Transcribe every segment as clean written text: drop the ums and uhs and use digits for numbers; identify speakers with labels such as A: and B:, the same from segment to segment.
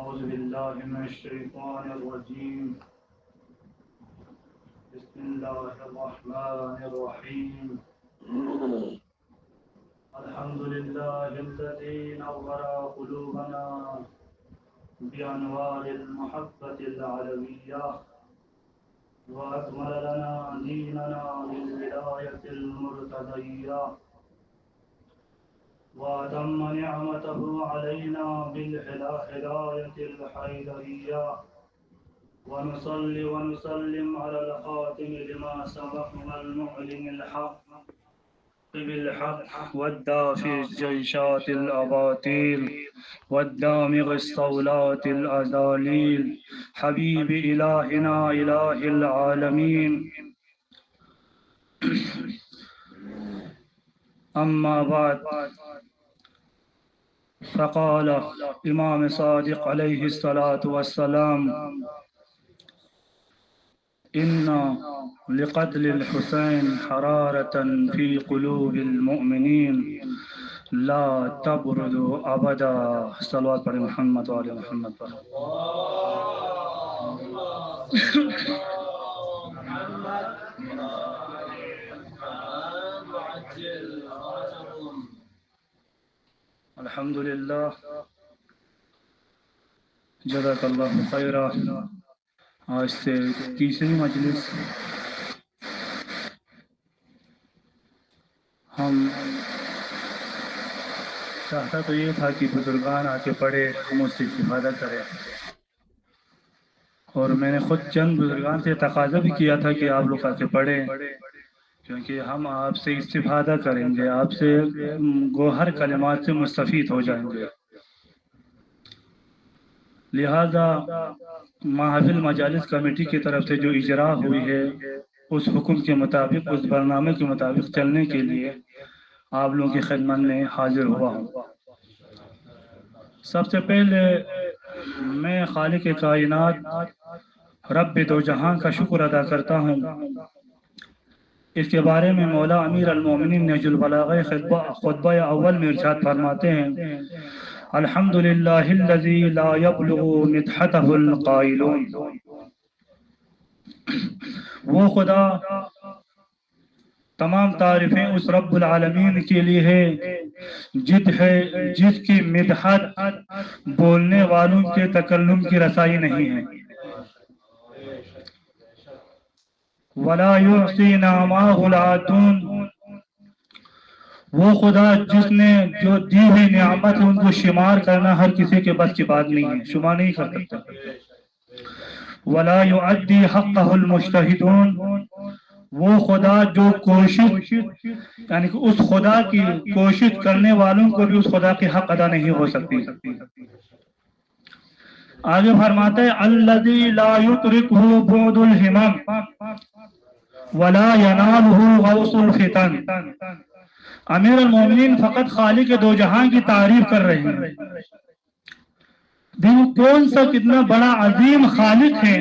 A: أعوذ بالله من الشيطان الرجيم. بسم الله الرحمن الرحيم. الحمد لله الذي نور قلوبنا بأنوار المحبة العلوية وأكمل لنا ديننا بالولاية المرتضية وأتم نعمته علينا بالهداية الحيدرية ونصلي ونسلم على الخاتم لما سبق والمعلن الحق بالحق والدافع الجيشات الأباطيل والدامغ الصولات الأزاليل حبيب إلهنا إله العالمين. أما بعد، فقال امام صادق علیہ الصلاۃ والسلام: ان لقتل الحسین حرارة في قلوب المؤمنین لا تبرد ابدا. صلوات پڑھیں محمد وعلی محمد پر. الحمدللہ، جزاک اللہ خیرہ. آج سے تیسری مجلس ہم چاہتا تو یہ تھا کہ بزرگان آ کے پڑھے، ہم اس سے استفادہ کریں، اور میں نے خود چند بزرگان سے تقاضا بھی کیا تھا کہ آپ لوگ آ کے پڑھیں، کیونکہ ہم آپ سے استفادہ کریں گے، آپ سے گوہر کلمات سے مستفید ہو جائیں گے. لہذا محافل مجالس کمیٹی کی طرف سے جو اجرا ہوئی ہے اس حکم کے مطابق، اس برنامے کے مطابق چلنے کے لیے آپ لوگوں کی خدمت میں حاضر ہوا ہوں. سب سے پہلے میں خالق کائنات رب دو جہاں کا شکر ادا کرتا ہوں. اس کے بارے میں مولا امیر المومنین نہج البلاغہ خطبہ اول میں ارشاد فرماتے ہیں: الحمدللہ الذی لا یبلغ مدحتہ القائلون. وہ خدا، تمام تعریفیں اس رب العالمین کے لیے ہے جس کی مدحت بولنے والوں کے تکلم کی رسائی نہیں ہے. ولا یحصی نعماہ العادون. وہ خدا جس نے جو دی ہوئی نعمت ان کو شمار کرنا ہر کسی کے بس کی بات نہیں ہے، شمار نہیں کر سکتا. ولا یؤدی حقہ المجتہدون. وہ خدا جو کوشش، یعنی کہ اس خدا کی کوشش کرنے والوں کو بھی اس خدا کے حق ادا نہیں ہو سکتی. آگے فرماتے ہیں: الذی لا یدرکہ بعد الہمم ولا ینالہ غوث الفتن. امیر المومنین فقط خالق دو جہاں کی تعریف کر رہے ہیں. کون سا کتنا بڑا عظیم خالق ہے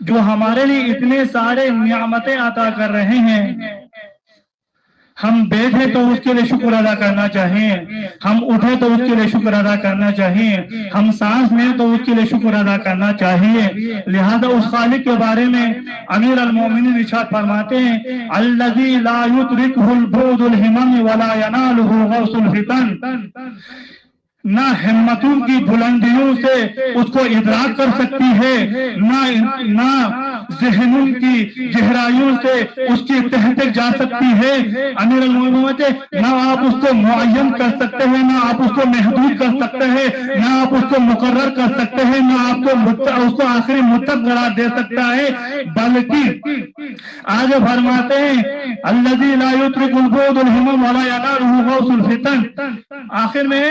A: جو ہمارے لیے اتنے سارے نعمتیں عطا کر رہے ہیں. ہم بیٹھے تو اس کے لیے شکر ادا کرنا چاہیے، ہم اٹھے تو اس کے لیے شکر ادا کرنا چاہیے، ہم سانس لیں تو اس کے لیے شکر ادا کرنا چاہیے. لہذا اس خالق کے بارے میں امیر المومنین ارشاد فرماتے ہیں: الذی لا یدرکہ البعد الہمم ولا ینالہ غوث الفتن. نہ ہمتوں کی بلندیوں سے اس کو ادراک کر سکتی ہے، نہ ذہنوں کی گہرائیوں سے اس کی تہ تک جا سکتی ہے. امیر المومنین نہ آپ اس کو معین کر سکتے ہیں، نہ آپ اس کو محدود کر سکتے ہیں، نہ آپ اس کو مقرر کر سکتے ہیں، نہ آپ کو اس کو آخری مدت قرار دے سکتا ہے. بلکہ آگے فرماتے ہیں: الذی لا یدرک البعد الہمم ولا ینالہ غوث الفتن. آخر میں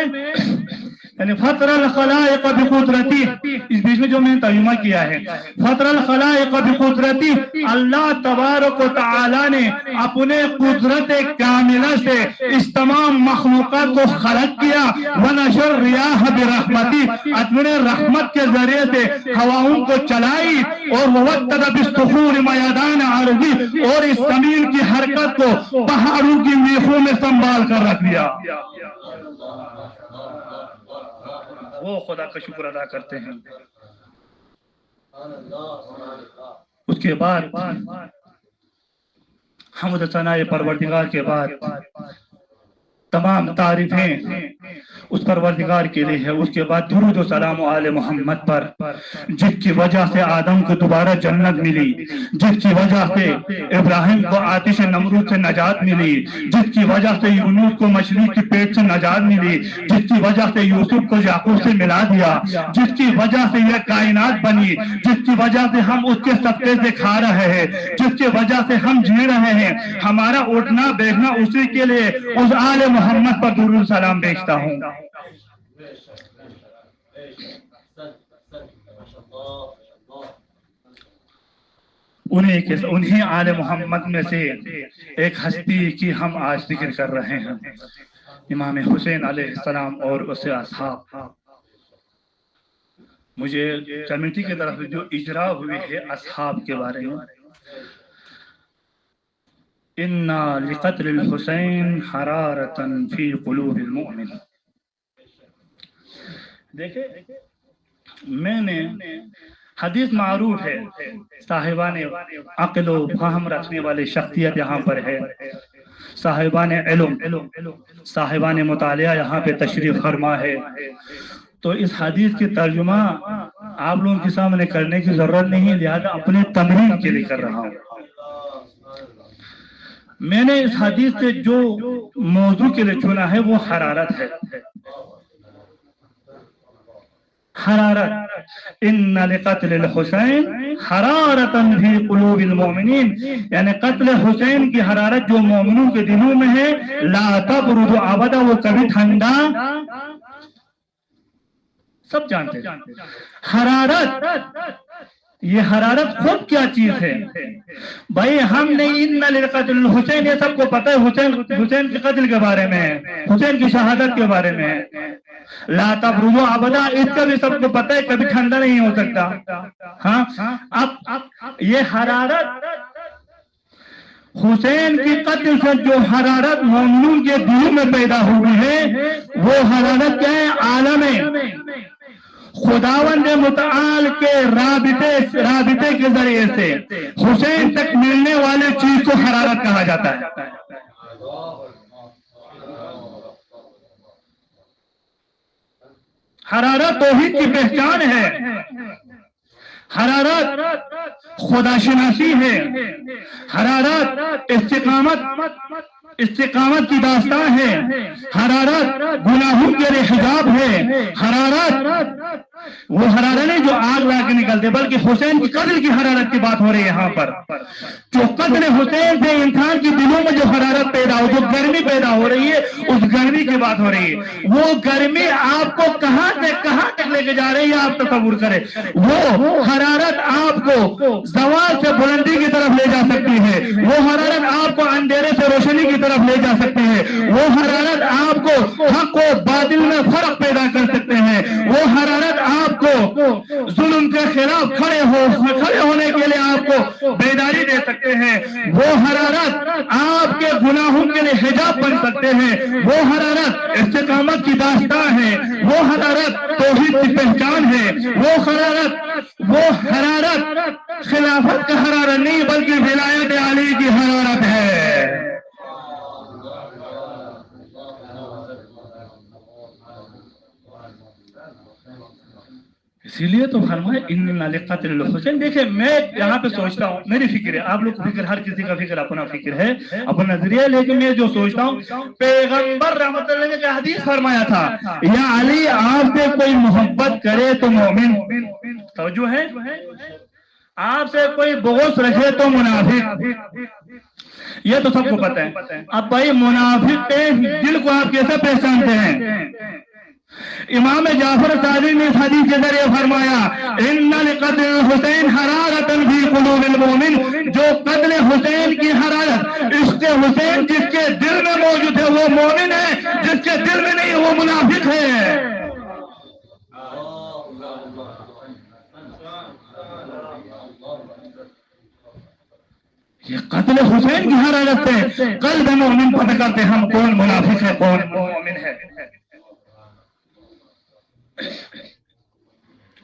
A: یعنی فطر الخلائق بقدرتی، اس بیچ میں جو میں نے ترجمہ کیا ہے، فطر الخلائق بقدرتی، اللہ تبارک و تعالی نے اپنے قدرت کاملہ سے اس تمام مخلوقات کو خلق کیا. ونشر ریاح برحمتی، اپنے رحمت کے ذریعے سے ہواؤں کو چلائی، اور ووتد بالصخور میدان عرضی، اور اس زمین کی حرکت کو پہاڑوں کی میخوں میں سنبھال کر رکھ دیا. وہ خدا کا شکر ادا کرتے ہیں۔ اس کے بعد حمد ثنا پروردگار کے بعد تمام تعریفیں اس پروردگار کے لیے ہے۔ اس کے بعد درود و سلام آل محمد پر، جس کی وجہ سے آدم کو دوبارہ جنت ملی، جس کی وجہ سے ابراہیم کو آتش نمرود سے نجات ملی، جس کی وجہ سے یونس کو مچھلی کی پیٹ سے نجات ملی، جس کی وجہ سے یوسف کو یعقوب سے ملا دیا، جس کی وجہ سے یہ کائنات بنی، جس کی وجہ سے ہم اس کے صدقے سے کھا رہے ہیں، جس کی وجہ سے ہم جی رہے ہیں، ہمارا اٹھنا بیٹھنا اسی کے لیے اس آل محمد پر درود سلام بھیجتا ہوں۔ انہیں آل محمد میں سے ایک ہستی کی ہم آج ذکر کر رہے ہیں، امام حسین علیہ السلام اور اس سے اصحاب۔ مجھے کمیٹی کی طرف جو اجرا ہوئی ہے اصحاب کے بارے میں، اِنَّا لِقَتْلِ الْحُسَيْنِ حَرَارَةً فِي قُلُوبِ الْمُؤْمِنِ۔ دیکھیں، میں نے حدیث معروف ہے، صاحبان عقل و فہم رکھنے والے شخصیت یہاں پر ہے، صاحبان علم، صاحبان مطالعہ یہاں پہ تشریف فرما ہے، تو اس حدیث کی ترجمہ آپ لوگوں کے سامنے کرنے کی ضرورت نہیں، لہذا اپنے تمرین کے لیے کر رہا ہوں۔ میں نے اس حدیث سے جو موضوع کے لیے چنا ہے وہ حرارت ہے۔ حرارت، ان لقتل الحسین حرارۃ فی قلوب المؤمنین، یعنی قتل حسین کی حرارت جو مومنوں کے دلوں میں ہے، لا تبرد ابدا، وہ کبھی ٹھنڈا، سب جانتے ہیں حرارت، یہ حرارت خود کیا چیز ہے بھائی؟ ہم نے ان لقتل الحسین، یہ سب کو پتہ ہے، حسین کے قتل کے بارے میں ہے، حسین کی شہادت کے بارے میں ہے، لا تبرد ابدا، اس کا بھی سب کو پتہ ہے کبھی ٹھنڈا نہیں ہو سکتا۔ ہاں، اب یہ حرارت حسین کی قتل سے جو حرارت مومنوں کے دلوں میں پیدا ہوئی ہے، وہ حرارت کیا ہے؟ عالم خداوند متعال کے رابطے کے ذریعے سے حسین تک ملنے والے چیز کو حرارت کہا جاتا ہے۔ حرارت توحید کی پہچان ہے، حرارت خدا شناسی ہے، حرارت استقامت کی داستان ہے، حرارت گناہوں کے لیے حجاب ہے، حرارت وہ حرارت نہیں جو آگ لا کے نکلتے، بلکہ حسین کی قتل کی حرارت کی بات ہو رہی ہے یہاں پر۔ جو قتل حسین سے انسان کی دلوں میں جو حرارت پیدا ہو، جو گرمی پیدا ہو رہی ہے، اس گرمی کی بات ہو رہی ہے۔ وہ گرمی آپ کو کہاں سے کہاں تک لے کے جا رہی ہے آپ تصور کریں۔ وہ حرارت آپ کو زوال سے بلندی کی طرف لے جا سکتی ہے، وہ حرارت آپ کو اندھیرے سے روشنی کی طرف لے جا سکتی ہے، وہ حرارت آپ کو حق و باطل میں فرق پیدا کر سکتے ہیں، وہ حرارت آپ کو ظلم کے خلاف کھڑے ہونے کے لیے آپ کو بیداری دے سکتے ہیں، وہ حرارت آپ کے گناہوں کے لیے حجاب بن سکتے ہیں، وہ حرارت استقامت کی داستان ہے، وہ حرارت توحید کی پہچان ہے، وہ حرارت خلافت کا حرارت نہیں بلکہ ولایت علی کی حرارت ہے۔ اسی لیے تو فرمایا ان لقتل الحسین۔ دیکھیں، میں یہاں پہ سوچتا ہوں، میری فکر ہے، آپ لوگ کو فکر، ہر کسی کا فکر اپنا فکر ہے، اپنا نظریہ، لیکن میں جو سوچتا ہوں، پیغمبر رحمت اللہ علیہ نے حدیث فرمایا تھا، یا علی آپ سے کوئی محبت کرے تو مومن، توجہ ہے، آپ سے کوئی بغض رکھے تو منافق، یہ تو سب کو پتہ ہے۔ اب بھائی منافق کے دل کو آپ کیسے پہچانتے ہیں؟ امام جعفر صادق نے اس حدیث کے ذریعے فرمایا، ان لقتل الحسین حرارۃ فی قلوب المؤمن، جو قتل حسین کی حرارت، عشق حسین جس کے دل میں موجود ہے وہ مومن ہے، جس کے دل میں نہیں وہ منافق ہے۔ یہ قتل حسین کی حرارت سے قلب مومن پتہ کرتے ہم کون منافق ہے کون مومن ہے۔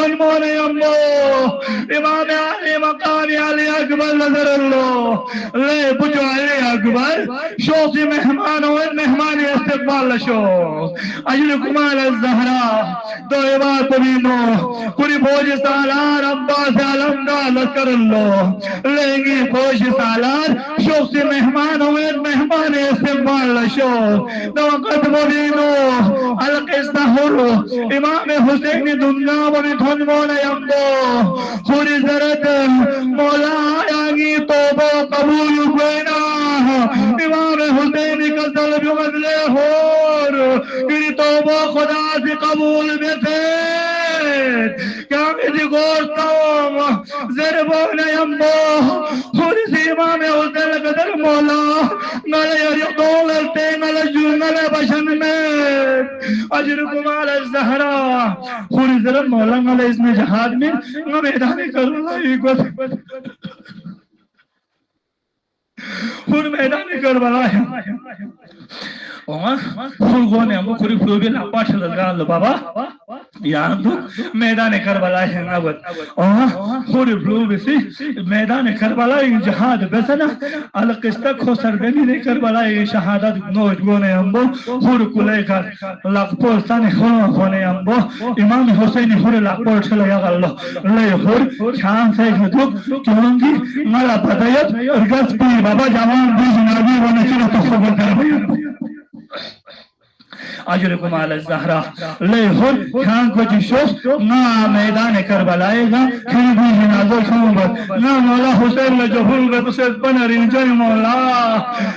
A: تنمون یمو امام علی مقام علی اکبر نظر اللہ لے بجو علی اکبر شوقی مہمان ہوئے مہمان استقبال شو اجل کمال الزہرا دو عباد ببینو کری فوج سالار عباس علمدار لذکر اللہ لیں گی فوج سالار شوقی مہمان ہوئے مہمان استقبال شو دو وقت ببینو القصہ حر امام حسین دنیا بمی تھنمون یمدو خوری زرد مولا آیاگی توبہ قبول کوئینا امام حسین کا طلب مدلے ہور کری توبہ خدا سے قبول بیتے کیا میری گوشتاؤں زربون یمدو خوری سی امام حسین قدر مولا نلے یریقون للتے نلے جو نلے بشن میں اجرکم علی الزہرا خوری زرد مولا نلے اس میں جہاد میں میدان کربلا خور میدان کربلا ہے خور گونے ہمو خوری فلوبی لپا چھلگا اللہ بابا یہاں تو میدان کربلا ہے نابت خوری فلوبی سی میدان کربلا جہاد بسنا القصہ کھو سرگنی نے کربلا شہادت نوج گونے ہمو خور کلے کر لقپور سانے خون خونے ہمو امام حسین خور لقپور چھلگا اللہ لے خور چھان سے خدوک کیونگی مالا پتایت اور گس پی بابا جوان بھی جنابی ہونے چلو تو خبر کر بھئی اجرکم علی الزہرا لے خور چھان کو جشوش نا میدان کربلائے گا کھنی بھی جنازو چھوںگت نا مولا حسین لجو بھولگت اسے بنر انجل مولا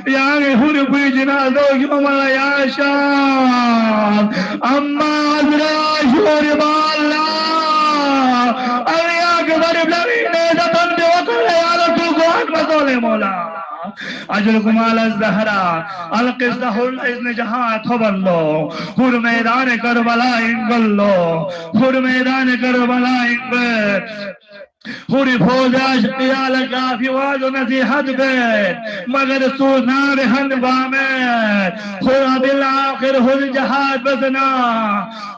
A: یعنی خور بھی جنازو کیوں مولا یا شام اما عزرا شور بالا اوی اکبر ابلوی نیزتن بے وقل یا رسول کو حق مسولے مولا اجرکم علی الزہرا القصہ حر اذن جہاں تھبلو خور میدان کربلا انگلو خور میدان کربلا انگل خوری فوج اشقیاء لکافی واجو نصیحت بیت مگر سوزنا بہن بامت خورا بالآخر خور جہاد بسنا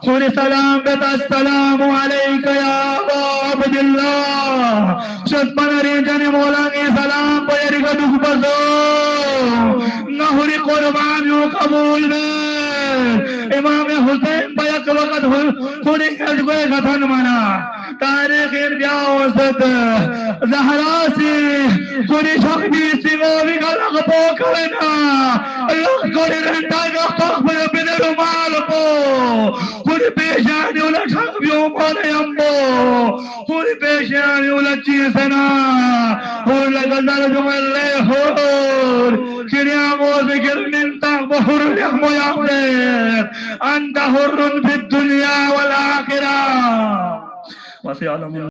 A: خوری سلام بیت السلام علیکہ یا ابا عبداللہ شد پنری جن مولانی سلام پیری کا دکھ بسو نہوری قربانیوں قبول بیت امام حسین بیک وقت خوری کجگوئے گتن منا تاریخ ارجاؤ ست زہرا سی خوری شخبی سی مووی کا لغ پوکھونا لغ خوری رنٹا کا خخبر بدر مال کو خوری پیشانی اولا شخبیوں مونے امبو خوری پیشانی اولا چیسنا خوری لگزر جملے خور شریع موزکر منتق بحر لحم یعبر انت حر فی الدنیا والآخرہ وسیعلم